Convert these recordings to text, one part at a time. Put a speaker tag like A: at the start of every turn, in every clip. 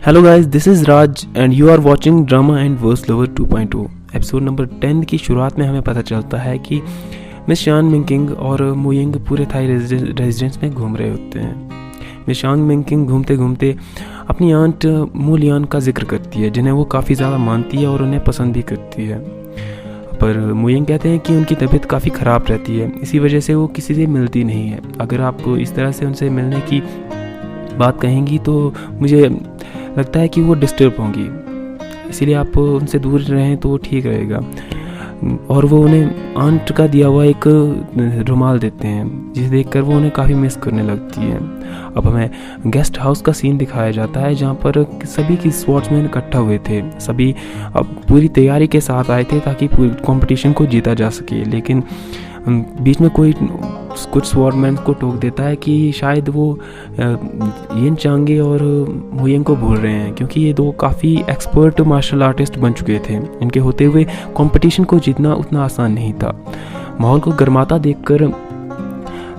A: Hello guys, this is Raj and you are watching drama and verse lover 2.0। Episode number 10 की शुरुआत में हमें पता चलता है कि मिस शान मिंकिंग और मुयिंग पूरे थाई रेजिडेंस में घूम रहे होते हैं। मिस शान मिंकिंग घूमते घूमते अपनी आंट मू लियान का जिक्र करती है, जिन्हें वो काफ़ी ज़्यादा मानती है और उन्हें पसंद भी करती है। पर मुयिंग कहते हैं कि उनकी तबीयत काफ़ी ख़राब रहती है, इसी वजह से वो किसी से मिलती नहीं है। अगर आप इस तरह से उनसे मिलने की बात कहेंगी तो मुझे लगता है कि वो डिस्टर्ब होंगी, इसीलिए आप उनसे दूर रहें तो वो ठीक रहेगा। और वो उन्हें आंट का दिया हुआ एक रुमाल देते हैं, जिसे देखकर वो उन्हें काफ़ी मिस करने लगती है। अब हमें गेस्ट हाउस का सीन दिखाया जाता है, जहाँ पर सभी की स्पोर्ट्समैन इकट्ठा हुए थे। सभी अब पूरी तैयारी के साथ आए थे ताकि पूरी कंपटीशन को जीता जा सके, लेकिन बीच में कोई कुछ स्वॉर्डमैन को टोक देता है कि शायद वो यिन चांगे और मुयिंग को भूल रहे हैं, क्योंकि ये दो काफ़ी एक्सपर्ट मार्शल आर्टिस्ट बन चुके थे। इनके होते हुए कंपटीशन को जीतना उतना आसान नहीं था। माहौल को गर्माता देखकर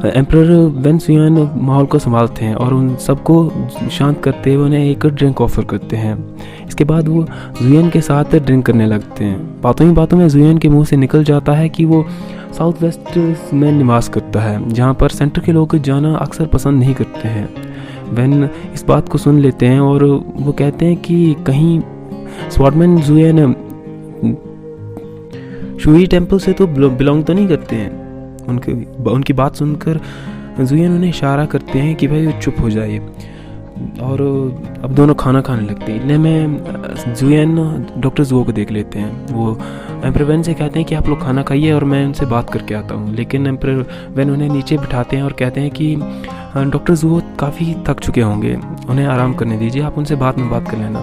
A: एम्परर वेन सुयान माहौल को संभालते हैं और उन सबको शांत करते हुए उन्हें एक ड्रिंक ऑफर करते हैं। इसके बाद वो जुयन के साथ ड्रिंक करने लगते हैं। बातों ही बातों में जुयन के मुंह से निकल जाता है कि वो साउथ वेस्ट में निवास करता है, जहाँ पर सेंटर के लोग जाना अक्सर पसंद नहीं करते हैं। वेन इस बात को सुन लेते हैं और वो कहते हैं कि कहीं स्वॉर्डमैन जुयन शुई टेम्पल से तो बिलोंग तो नहीं करते हैं। उनकी बात सुनकर जुयन उन्हें इशारा करते हैं कि भाई चुप हो जाइए, और अब दोनों खाना खाने लगते हैं। इतने में जुयन डॉक्टर जुओ को देख लेते हैं। वो एम्परर वेन से कहते हैं कि आप लोग खाना खाइए और मैं उनसे बात करके आता हूँ, लेकिन एम्परर वेन उन्हें नीचे बिठाते हैं और कहते हैं कि डॉक्टर जुओ काफ़ी थक चुके होंगे, उन्हें आराम करने दीजिए, आप उनसे बाद में बात कर लेना।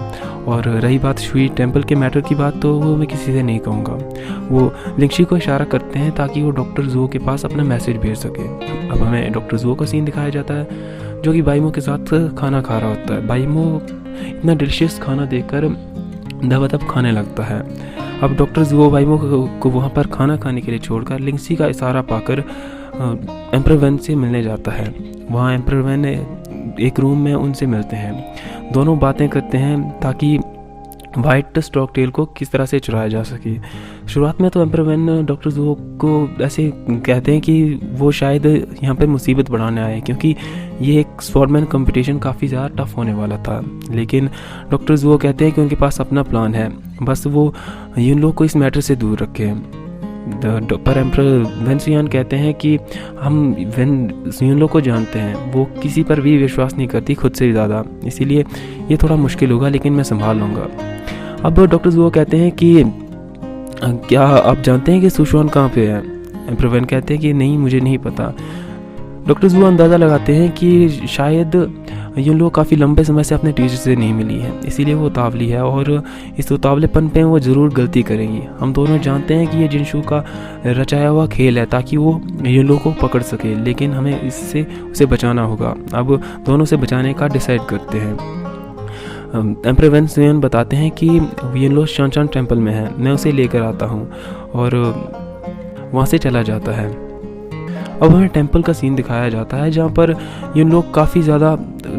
A: और रही बात शुई टेम्पल के मैटर की बात, तो वो मैं किसी से नहीं कहूँगा। वो लिंगशी को इशारा करते हैं ताकि वो डॉक्टर जुओ के पास अपना मैसेज भेज सके। अब हमें डॉक्टर जुओ का सीन दिखाया जाता है, जो कि बाइमो के साथ खाना खा रहा होता है। बाइमो इतना डिलीशियस खाना देखकर दबादब खाने लगता है। अब डॉक्टर जुओ बाइमो को वहाँ पर खाना खाने के लिए छोड़कर लिंगशी का इशारा पाकर एम्परर वेन से मिलने जाता है। वहाँ एम्परर वेन एक रूम में उनसे मिलते हैं। दोनों बातें करते हैं ताकि वाइट स्टॉक टेल को किस तरह से चुराया जा सके। शुरुआत में तो एम्परर वेन डॉक्टर जुओ को ऐसे कहते हैं कि वो शायद यहाँ पर मुसीबत बढ़ाने आए, क्योंकि ये एक स्वॉर्डमैन कंपटीशन काफ़ी ज़्यादा टफ होने वाला था। लेकिन डॉक्टर जुओ कहते हैं कि उनके पास अपना प्लान है, बस वो इन लोग को इस मैटर से दूर रखें। पर एम्परर वेन सुयान कहते हैं कि हम वेन सुयान को जानते हैं, वो किसी पर भी विश्वास नहीं करती, खुद से ज़्यादा, इसीलिए ये थोड़ा मुश्किल होगा, लेकिन मैं संभाल लूँगा। अब डॉक्टर जुओ कहते हैं कि क्या आप जानते हैं कि सुशुआन कहाँ पे है? एम्परर वेन कहते हैं कि नहीं, मुझे नहीं पता। डॉक्टर जुओ अंदाज़ा लगाते हैं कि शायद ये लोग काफ़ी लंबे समय से अपने टीचर से नहीं मिली है, इसीलिए वो उतावली है और इस उतावलेपन पे वो ज़रूर गलती करेंगी। हम दोनों जानते हैं कि ये जिनशू का रचाया हुआ खेल है ताकि वो ये लोग को पकड़ सके, लेकिन हमें इससे उसे बचाना होगा। अब दोनों से बचाने का डिसाइड करते हैं। एम्परर वेन सुयान बताते हैं कि ये लोग शानशान टेम्पल में है, मैं उसे लेकर आता हूँ, और वहाँ से चला जाता है। अब हमें टेंपल का सीन दिखाया जाता है, जहाँ पर ये लोग काफ़ी ज़्यादा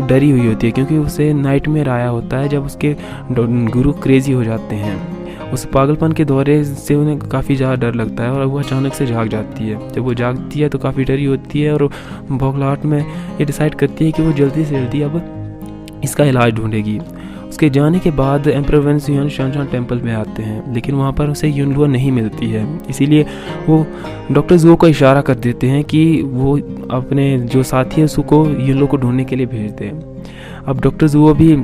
A: डरी हुई होती है, क्योंकि उसे नाइटमेयर आया होता है जब उसके गुरु क्रेजी हो जाते हैं। उस पागलपन के दौरे से उन्हें काफ़ी ज़्यादा डर लगता है और वो अचानक से जाग जाती है। जब वो जागती है तो काफ़ी डरी होती है और बौखलाहट में ये डिसाइड करती है कि वो जल्दी से जल्दी अब इसका इलाज ढूंढेगी। उसके जाने के बाद एम्परर वेन सुयान शानशान टेम्पल में आते हैं, लेकिन वहाँ पर उसे युनलुओ नहीं मिलती है, इसीलिए वो डॉक्टर जुओ को इशारा कर देते हैं कि वो अपने जो साथी है उसको युनलुओ को ढूंढने के लिए भेज दें। अब डॉक्टर जुओ भी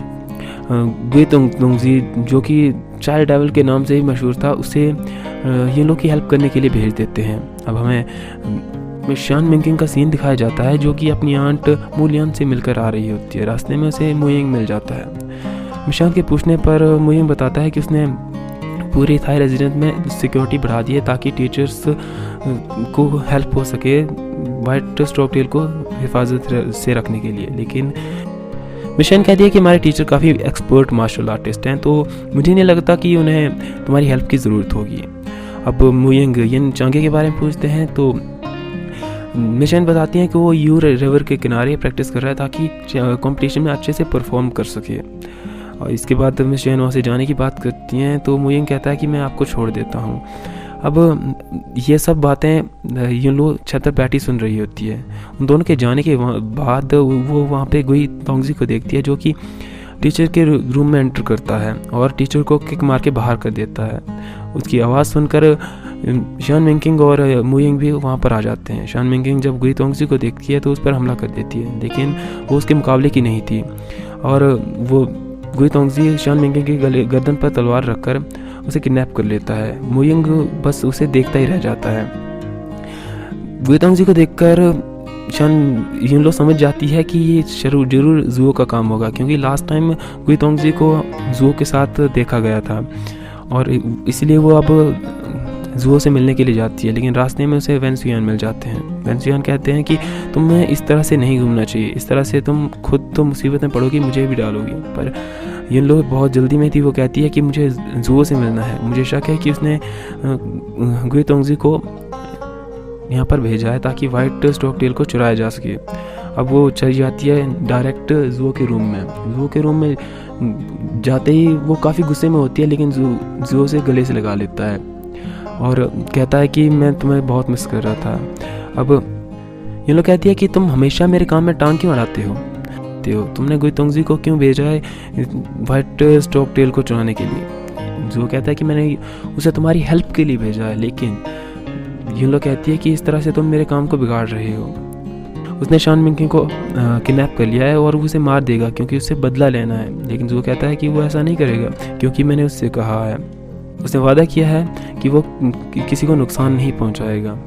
A: गुए तुंगजी, जो कि चाइल्ड डेविल के नाम से ही मशहूर था, उसे युनलुओ की हेल्प करने के लिए भेज देते हैं। अब हमें शान मिंकिंग का सीन दिखाया जाता है, जो कि अपनी आंट मू लियान से मिलकर आ रही होती है। रास्ते में उसे मुयिंग मिल जाता है। मिशान के पूछने पर मुयिंग बताता है कि उसने पूरे थाई रेजिडेंस में सिक्योरिटी बढ़ा दी है ताकि टीचर्स को हेल्प हो सके वाइट स्टॉक टेल को हिफाजत से रखने के लिए। लेकिन मिशन कहती है कि हमारे टीचर काफ़ी एक्सपर्ट मार्शल आर्टिस्ट हैं, तो मुझे नहीं लगता कि उन्हें तुम्हारी हेल्प की ज़रूरत होगी। अब मुयिंग यिन चांगे के बारे में पूछते हैं तो मिशन बताती हैं कि वो यू रिवर के किनारे प्रैक्टिस कर रहा है ताकि कंपटीशन में अच्छे से परफॉर्म कर सके। और इसके बाद मिस चेन वहाँ से जाने की बात करती हैं तो मुयंग कहता है कि मैं आपको छोड़ देता हूँ। अब ये सब बातें ये लोग छत पर बैठी सुन रही होती है। उन दोनों के जाने के बाद वो वहाँ पे गुई तोंगजी को देखती है जो कि टीचर के रूम में एंटर करता है और टीचर को किक मार के बाहर कर देता है। उसकी आवाज़ सुनकर शान मिंकिंग और मुयंग भी वहाँ पर आ जाते हैं। शान मिंकिंग जब गुई तोंगजी को देखती है तो उस पर हमला कर देती है, लेकिन वो उसके मुकाबले की नहीं थी और वो गुई तोंगजी शान मिंकिंग के गर्दन पर तलवार रखकर उसे किडनैप कर लेता है। मुयंग बस उसे देखता ही रह जाता है। गुई तोंगजी को देखकर शान युनलो समझ जाती है कि ये जरूर जुओ का काम होगा, क्योंकि लास्ट टाइम गुई तोंगजी को जुओ के साथ देखा गया था और इसलिए वो अब जुओ से मिलने के लिए जाती है। लेकिन रास्ते में उसे वेन सुयान मिल जाते हैं। वेन सुयान कहते हैं कि तुम्हें इस तरह से नहीं घूमना चाहिए, इस तरह से तुम खुद तो मुसीबत में पड़ोगी, मुझे भी डालोगी। पर युनलो बहुत जल्दी में थी। वो कहती है कि मुझे जुओ से मिलना है। मुझे शक है कि उसने गुई तोंगजी को यहाँ पर भेजा है ताकि वाइट स्टॉकटेल को चुराया जा सके। अब वो चली जाती है डायरेक्ट जुओ के रूम में। जुओ के रूम में जाते ही वो काफ़ी गुस्से में होती है, लेकिन जुओ से गले से लगा लेता है और कहता है कि मैं तुम्हें बहुत मिस कर रहा था। अब ये लोग कहती है कि तुम हमेशा मेरे काम में टांग क्यों अड़ाते हो, तुमने गुई तोंगजी को क्यों भेजा है वाइट स्टॉकटेल को चुराने के लिए। जुओ कहता है कि मैंने उसे तुम्हारी हेल्प के लिए भेजा है, लेकिन ये लोग कहती है कि इस तरह से तुम मेरे काम को बिगाड़ रहे हो। उसने शान मिंकिंग को किडनैप कर लिया है और वो उसे मार देगा क्योंकि उससे बदला लेना है। लेकिन जो कहता है कि वो ऐसा नहीं करेगा क्योंकि मैंने उससे कहा है, उसने वादा किया है कि वो किसी को नुकसान नहीं पहुंचाएगा।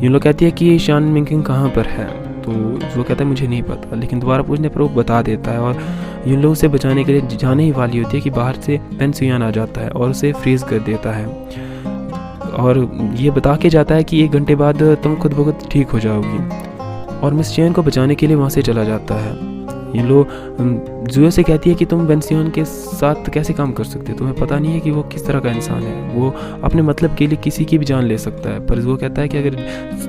A: ये लोग कहती है कि शान मिंकिंग कहाँ पर है, तो जो कहता है मुझे नहीं पता। लेकिन दोबारा पूछने पर वो बता देता है और ये लोग उसे बचाने के लिए जाने ही वाली होती है कि बाहर से वेन सुयान आ जाता है और उसे फ्रीज कर देता है और ये बता के जाता है कि 1 घंटे बाद तुम खुद ब खुद ठीक हो जाओगी। और मिस चेन को बचाने के लिए वहाँ से चला जाता है। ये लोग जुओ से कहती है कि तुम वेन सुयान के साथ कैसे काम कर सकते हो, तुम्हें पता नहीं है कि वो किस तरह का इंसान है, वो अपने मतलब के लिए किसी की भी जान ले सकता है। पर जुओ कहता है कि अगर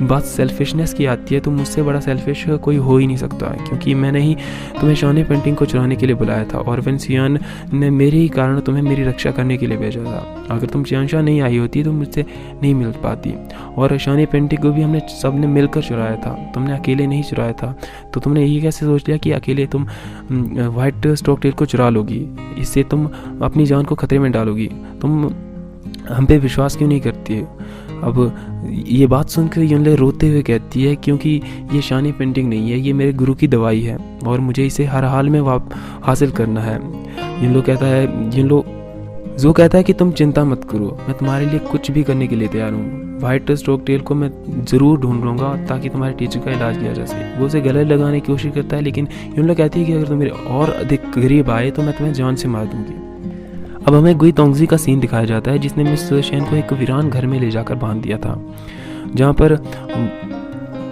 A: बात सेल्फिशनेस की आती है तो मुझसे बड़ा सेल्फिश कोई हो ही नहीं सकता है, क्योंकि मैंने ही तुम्हें शान पेंटिंग को चुराने के लिए बुलाया था और वेन सुयान ने मेरे ही कारण तुम्हें मेरी रक्षा करने के लिए भेजा था। अगर तुम चियांशा नहीं आई होती तो मुझसे नहीं मिल पाती। और शान पेंटिंग को भी हमने सब ने मिलकर चुराया था, तुमने अकेले नहीं चुराया था। तो तुमने ये कैसे सोच लिया कि अकेले तुम वाइट स्टॉकटेल को चुरा लोगी, इससे तुम अपनी जान को खतरे में डालोगी, तुम हम पे विश्वास क्यों नहीं करती है। अब ये बात सुनकर युनले रोते हुए कहती है क्योंकि ये शान पेंटिंग नहीं है, ये मेरे गुरु की दवाई है और मुझे इसे हर हाल में हासिल करना है। युनलो कहता है जो कहता है कि तुम चिंता मत करो, मैं तुम्हारे लिए कुछ भी करने के लिए तैयार हूँ। वाइट स्टॉकटेल को मैं ज़रूर ढूंढ लूँगा ताकि तुम्हारे टीचर का इलाज किया जा सके। वो उसे गले लगाने की कोशिश करता है, लेकिन युनलो कहती है कि अगर तुम मेरे और अधिक करीब आए तो मैं तुम्हें जान से मार दूंगी। अब हमें गुई तोंगजी का सीन दिखाया जाता है जिसने मिस शेन को एक वीरान घर में ले जाकर बांध दिया था जहाँ पर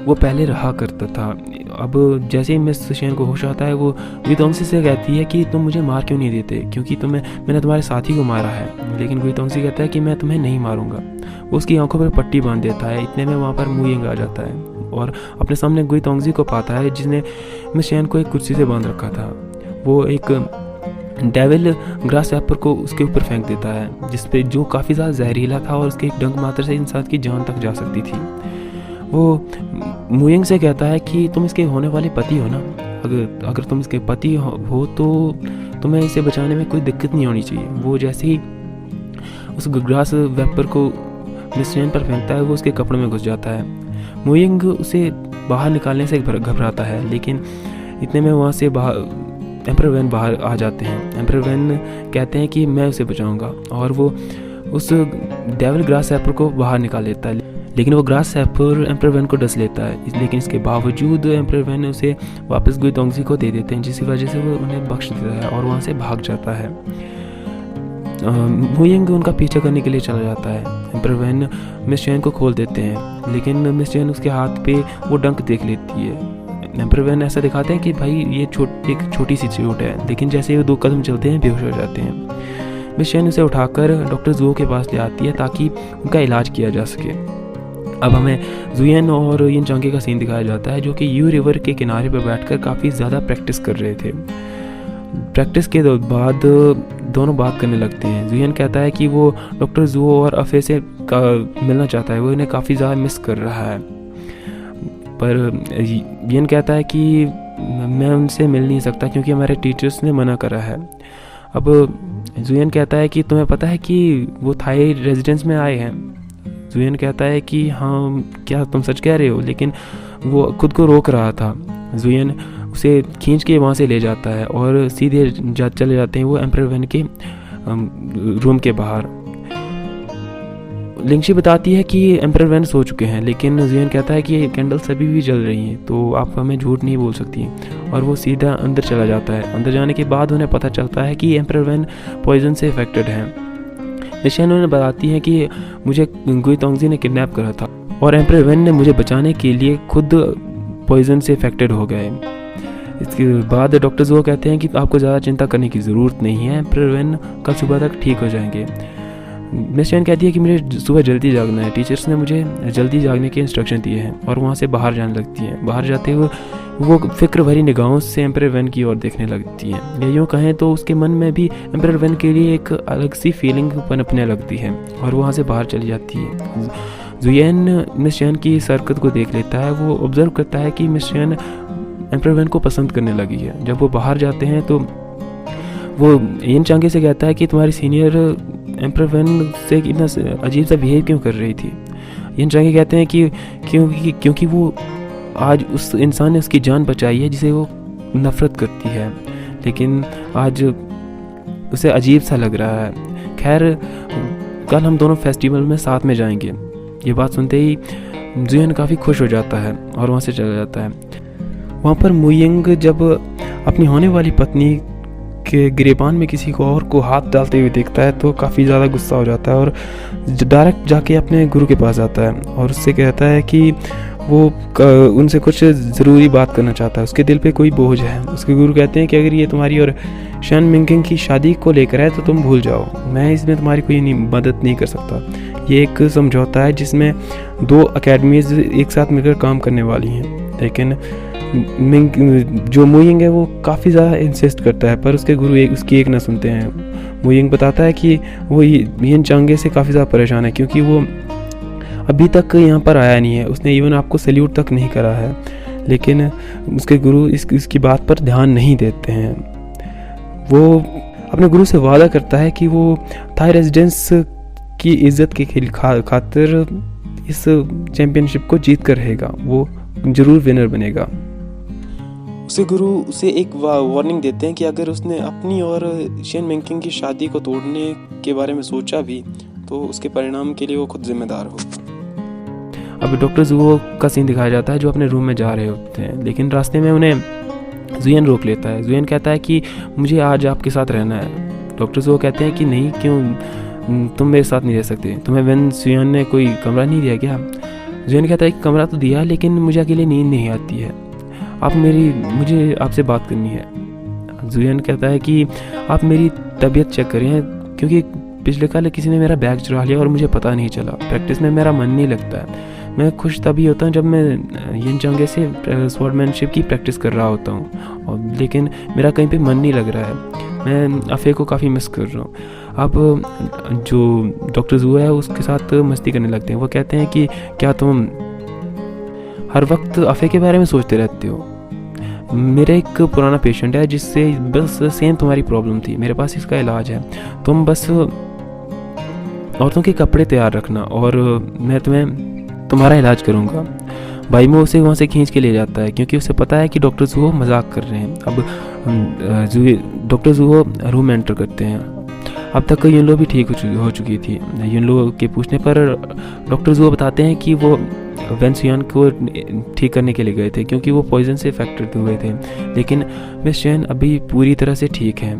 A: वो पहले रहा करता था। अब जैसे ही मिस शेन को होश आता है वो गुई तोंगजी से कहती है कि तुम मुझे मार क्यों नहीं देते, क्योंकि मैंने तुम्हारे साथी को मारा है। लेकिन गुई तोंगजी कहता है कि मैं तुम्हें नहीं मारूंगा। वो उसकी आंखों पर पट्टी बांध देता है। इतने में वहाँ पर मुयंग आ जाता है और अपने सामने गुई तोंगजी को पाता है जिसने मिस शेन को एक कुर्सी से बांध रखा था। वो एक डेविल ग्रास एपर को उसके ऊपर फेंक देता है जिसपे जो काफ़ी ज़्यादा जहरीला था और उसके एक डंक मात्र से इंसान की जान तक जा सकती थी। वो मुयंग से कहता है कि तुम इसके होने वाले पति हो ना, अगर तुम इसके पति हो तो तुम्हें इसे बचाने में कोई दिक्कत नहीं होनी चाहिए। वो जैसे ही उस ग्रास वेपर को मिस शेन पर फेंकता है वो उसके कपड़ों में घुस जाता है। मुयंग उसे बाहर निकालने से घबराता है, लेकिन इतने में वहाँ से एम्परर वेन बाहर आ जाते हैं। एम्परर वेन कहते हैं कि मैं उसे बचाऊंगा और वो उस डेविल ग्रास एपर को बाहर निकाल लेता है, लेकिन वो ग्रास एपर एम्परर वेन को डस लेता है। लेकिन इसके बावजूद एम्परर वेन उसे वापस गुई तोंगजी को दे देते हैं, जिसकी वजह से वो उन्हें बख्श देता है और वहाँ से भाग जाता है। मुयंग उनका पीछा करने के लिए चला जाता है। एम्परर वेन मिस चेन को खोल देते हैं, लेकिन मिस चेन उसके हाथ पे वो डंक देख लेती है। एम्परर वेन ऐसा दिखाते हैं कि भाई ये एक छोटी सी चोट है, लेकिन जैसे वो 2 कदम चलते हैं बेहोश हो जाते हैं। मिस चेन उसे उठाकर डॉक्टर जुओ के पास ले आती है ताकि उनका इलाज किया जा सके। अब हमें जुयन और यिन चांगे का सीन दिखाया जाता है जो कि यू रिवर के किनारे पर बैठकर काफ़ी ज़्यादा प्रैक्टिस कर रहे थे। प्रैक्टिस के बाद दोनों बात करने लगते हैं। जुयन कहता है कि वो डॉक्टर जुओ और अफे से मिलना चाहता है, वो इन्हें काफ़ी ज़्यादा मिस कर रहा है। पर यन कहता है कि मैं उनसे मिल नहीं सकता क्योंकि हमारे टीचर्स ने मना करा है। अब जुयन कहता है कि तुम्हें पता है कि वो थाई रेजिडेंस में आए हैं। जुयन कहता है कि हाँ क्या तुम सच कह रहे हो, लेकिन वो खुद को रोक रहा था। जुयन उसे खींच के वहाँ से ले जाता है और सीधे चले जाते हैं वो एम्परर वैन के रूम के बाहर। लिंगशी बताती है कि एम्परर वैन सो चुके हैं, लेकिन जुयन कहता है कि कैंडल्स अभी भी जल रही हैं, तो आप हमें झूठ नहीं बोल सकती। और वो सीधा अंदर चला जाता है। अंदर जाने के बाद उन्हें पता चलता है कि एम्परर वैन पॉइजन से इफेक्टेड है। मिशेन उन्हें बताती है कि मुझे गुई तोंगजी ने किडनैप करा था और एम्परर वैन ने मुझे बचाने के लिए खुद पॉइजन से इफेक्टेड हो गए। इसके बाद डॉक्टर जुओ कहते हैं कि आपको ज़्यादा चिंता करने की ज़रूरत नहीं है, एम्परर वैन कल सुबह तक ठीक हो जाएंगे। मिस चैन कहती है कि मुझे सुबह जल्दी जागना है, टीचर्स ने मुझे जल्दी जागने के इंस्ट्रक्शन दिए हैं, और वहाँ से बाहर जाने लगती हैं। बाहर जाते हुए वो फिक्र भरी निगाहों से एम्परर वैन की ओर देखने लगती हैं। या यूँ कहें तो उसके मन में भी एम्परर वैन के लिए एक अलग सी फीलिंग पनपने लगती है और वहाँ से बाहर चली जाती है। जुयन मिस चैन की इस हरकत को देख लेता है। वो ऑब्जर्व करता है कि मिस चैन एम्परर वैन को पसंद करने लगी है। जब वो बाहर जाते हैं तो वो यन चांगे से कहता है कि तुम्हारी सीनियर एम्परर वैन से इतना अजीब सा बिहेव क्यों कर रही थी। यन चांगे कहते हैं कि क्योंकि वो आज उस इंसान ने उसकी जान बचाई है जिसे वो नफ़रत करती है, लेकिन आज उसे अजीब सा लग रहा है। खैर कल हम दोनों फेस्टिवल में साथ में जाएंगे। ये बात सुनते ही जुयन काफ़ी खुश हो जाता है और वहाँ से चला जाता है। वहाँ पर मुयिंग जब अपनी होने वाली पत्नी के गिरेबान में किसी को और को हाथ डालते हुए देखता है तो काफ़ी ज़्यादा गुस्सा हो जाता है और डायरेक्ट जाके अपने गुरु के पास आता है और उससे कहता है कि वो उनसे कुछ ज़रूरी बात करना चाहता है। उसके दिल पे कोई बोझ है। उसके गुरु कहते हैं कि अगर ये तुम्हारी और शन मिंकिंग की शादी को लेकर है तो तुम भूल जाओ, मैं इसमें तुम्हारी कोई मदद नहीं कर सकता। ये एक समझौता है जिसमें 2 अकेडमीज एक साथ मिलकर काम करने वाली हैं, लेकिन जो मुयिंग है वो काफ़ी ज़्यादा इंसिस्ट करता है, पर उसके गुरु उसकी एक ना सुनते हैं। मुयिंग बताता है कि वो यन चांगे से काफ़ी ज़्यादा परेशान है क्योंकि वो अभी तक यहाँ पर आया नहीं है, उसने इवन आपको सैल्यूट तक नहीं करा है, लेकिन उसके गुरु इसकी बात पर ध्यान नहीं देते हैं। वो अपने गुरु से वादा करता है कि वो थाई रेजिडेंस की इज्जत के खातिर इस चैम्पियनशिप को जीत कर रहेगा, वो ज़रूर विनर बनेगा। उसके गुरु उसे एक वार्निंग देते हैं कि अगर उसने अपनी और शेन मिंकिंग की शादी को तोड़ने के बारे में सोचा भी तो उसके परिणाम के लिए वो खुद जिम्मेदार होगा। अब डॉक्टर जुओ का सीन दिखाया जाता है जो अपने रूम में जा रहे होते हैं, लेकिन रास्ते में उन्हें जुयन रोक लेता है। जुयन कहता है कि मुझे आज आपके साथ रहना है। डॉक्टर जुओ कहते हैं कि नहीं, क्यों, तुम मेरे साथ नहीं रह सकते, तुम्हें वेन जुयन ने कोई कमरा नहीं दिया क्या? जुयन कहता है कि कमरा तो दिया, लेकिन मुझे अकेले नींद नहीं आती है, मुझे आपसे बात करनी है। जुयन कहता है कि आप मेरी तबीयत चेक करें, क्योंकि पिछले कल किसी ने मेरा बैग चुरा लिया और मुझे पता नहीं चला। प्रैक्टिस में मेरा मन नहीं लगता है। मैं खुश तभी होता हूँ जब मैं यन चांगे से स्वॉर्डमैनशिप की प्रैक्टिस कर रहा होता हूँ, और लेकिन मेरा कहीं पे मन नहीं लग रहा है। मैं अफे को काफ़ी मिस कर रहा हूँ। अब जो डॉक्टर जुओ है उसके साथ मस्ती करने लगते हैं। वो कहते हैं कि क्या तुम हर वक्त अफे के बारे में सोचते रहते हो? मेरा एक पुराना पेशेंट है जिससे बस सेम तुम्हारी प्रॉब्लम थी, मेरे पास इसका इलाज है। तुम बस औरतों के कपड़े तैयार रखना और मैं तुम्हारा इलाज करूँगा। बाइमो उसे वहाँ से खींच के ले जाता है क्योंकि उसे पता है कि डॉक्टर जुओ मजाक कर रहे हैं। अब डॉक्टर जुओ रूम एंटर करते हैं। अब तक युनलो भी ठीक हो चुकी थी। युनलो के पूछने पर डॉक्टर जुओ बताते हैं कि वो वेन जुयान को ठीक करने के लिए गए थे क्योंकि वो पॉइजन से इफेक्टेड हुए थे, लेकिन मिस चैन अभी पूरी तरह से ठीक है।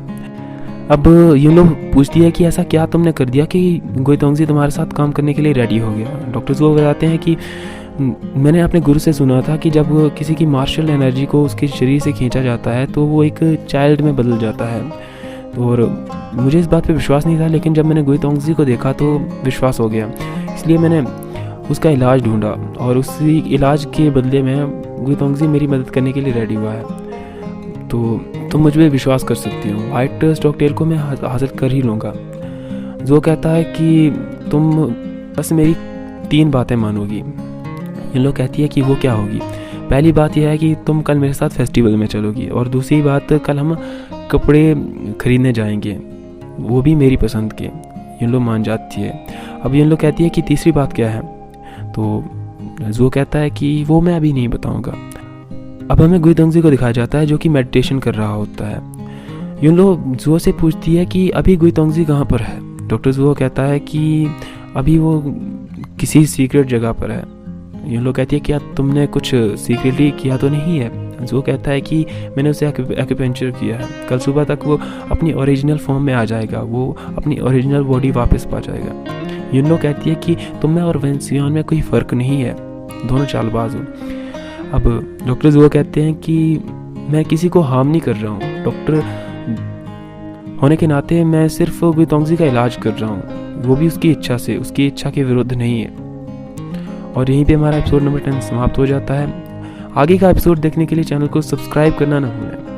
A: अब युनलो पूछती है कि ऐसा क्या तुमने कर दिया कि गुई तोंगजी तुम्हारे साथ काम करने के लिए रेडी हो गया? डॉक्टर जुओ बताते हैं कि मैंने अपने गुरु से सुना था कि जब किसी की मार्शल एनर्जी को उसके शरीर से खींचा जाता है तो वो एक चाइल्ड में बदल जाता है, और मुझे इस बात पे विश्वास नहीं था, लेकिन जब मैंने गुई तोंगजी को देखा तो विश्वास हो गया। इसलिए मैंने उसका इलाज ढूंढा और उसी इलाज के बदले में गुई तोंगजी मेरी मदद करने के लिए रेडी हुआ है। तो तुम मुझ पर विश्वास कर सकती हो, वाइट स्टॉकटेल को मैं हासिल कर ही लूँगा। जो कहता है कि तुम बस मेरी 3 बातें मानोगी। इन लोग कहती है कि वो क्या होगी। पहली बात यह है कि तुम कल मेरे साथ फेस्टिवल में चलोगी, और दूसरी बात कल हम कपड़े खरीदने जाएंगे, वो भी मेरी पसंद के। इन लोग मान जाती है। अब इन लोग कहती है कि तीसरी बात क्या है, तो जो कहता है कि वो मैं अभी नहीं बताऊंगा। अब हमें गुइतोंगजी को दिखाया जाता है जो कि मेडिटेशन कर रहा होता है। यून लोग जुओ से पूछती है कि अभी गुइतोंगजी कहाँ पर है। डॉक्टर जुओ कहता है कि अभी वो किसी सीक्रेट जगह पर है। यून लोग कहती है क्या तुमने कुछ सीक्रेटली किया तो नहीं है। जुओ कहता है कि मैंने उसे एक्यूपेंचर किया है, कल सुबह तक वो अपनी ओरिजिनल फॉर्म में आ जाएगा, वो अपनी ओरिजिनल बॉडी वापस पा जाएगा। यून लोग कहती है कि तुम में और वेंसियान में कोई फ़र्क नहीं है, दोनों चालबाज हो। अब डॉक्टर जुओ कहते हैं कि मैं किसी को हार्म नहीं कर रहा हूँ, डॉक्टर होने के नाते मैं सिर्फ गुइतोंगजी का इलाज कर रहा हूँ, वो भी उसकी इच्छा से, उसकी इच्छा के विरुद्ध नहीं है। और यहीं पे हमारा एपिसोड नंबर 10 समाप्त हो जाता है। आगे का एपिसोड देखने के लिए चैनल को सब्सक्राइब करना ना भूलें।